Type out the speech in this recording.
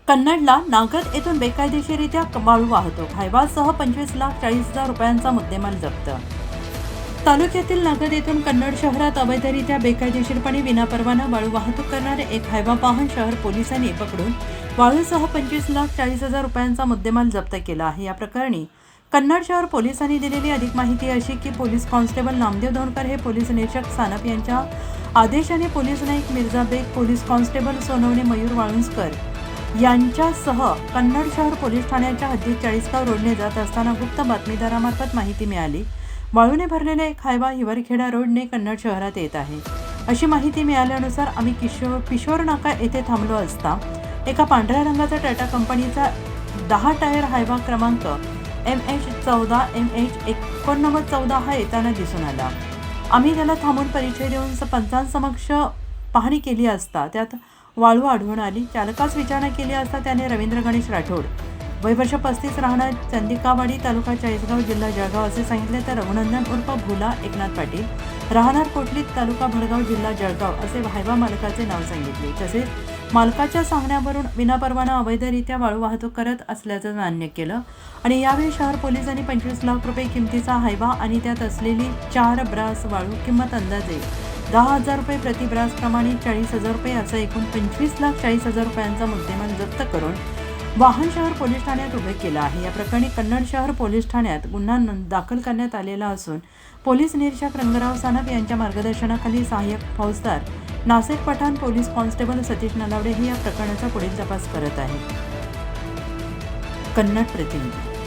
कन्नडला नागद येथून बेकायदेशीररित्या वाळू वाहतूक, हायवासह 25,40,00,000 रुपयांचा मुद्देमाल जप्त. तालुक्यातील नागद येथून कन्नड शहरात अवैधरित्या बेकायदेशीरपणे विनापरवाना वाळू वाहतूक करणारे एक हायवा वाहन शहर पोलिसांनी पकडून वाळूसह 25,40,00,000 रुपयांचा मुद्देमाल जप्त केला आहे. या प्रकरणी कन्नड शहर पोलिसांनी दिलेली अधिक माहिती अशी की पोलीस कॉन्स्टेबल नामदेव धोंडकर हे पोलीस निरीक्षक सानप यांच्या आदेशाने पोलीस नाईक मिर्झा बेग, पोलीस कॉन्स्टेबल सोनवणे मयूर वाळुंजकर यांच्यासह कन्नड शहर पोलीस ठाण्याच्या हद्दीत चाळीसगाव रोडने जात असताना गुप्त बातमीदारामार्फत माहिती मिळाली. वाळूने भरलेला एक हायवा हिवरखेडा रोडने कन्नड शहरात येत आहे. अशी माहिती मिळाल्यानुसार आम्ही किशोर नाका येथे थांबलो असता एका पांढऱ्या रंगाचा टाटा कंपनीचा 10 टायर हायवा क्रमांक MH14 MH8914 हा येताना दिसून आला. आम्ही त्याला थांबून परिचय देऊन पंचांसमक्ष पाहणी केली असता त्यात वाळू आढळून आली. चालकास विचारणा केली असता त्याने रवींद्र गणेश राठोड, वय वर्ष 35, राहणार चंदिकावाडी, तालुका चाळीसगाव, जिल्हा जळगाव असे सांगितले. तर रघुनंदन उर्फ भुला एकनाथ पाटील, राहणार कोटलीत, तालुका भडगाव, जिल्हा जळगाव असे हायवा मालकाचे नाव सांगितले. तसेच मालकाच्या सांगण्यावरून विनापरवाना अवैधरित्या वाळू वाहतूक करत असल्याचं मान्य केलं. आणि यावेळी शहर पोलिसांनी 25 लाख रुपये किमतीचा हायवा आणि त्यात असलेली 4 ब्रास वाळू, किंमत अंदाजे 10,000 रुपये प्रति ब्रास प्रमाणे 40,000 रुपये असा एकूण 25,40,000 रुपयांचा मुद्देमाल जप्त करून वाहन शहर पोलीस ठाण्यात उभे केलं आहे. या प्रकरणी कन्नड शहर पोलीस ठाण्यात गुन्हा दाखल करण्यात आलेला असून पोलीस निरीक्षक रंगराव सानप यांच्या मार्गदर्शनाखाली सहाय्यक फौजदार नासिर पठाण, पोलीस कॉन्स्टेबल सतीश नलावडे हे या प्रकरणाचा पुढील तपास करत आहेत. कन्नड प्रतिनिधी.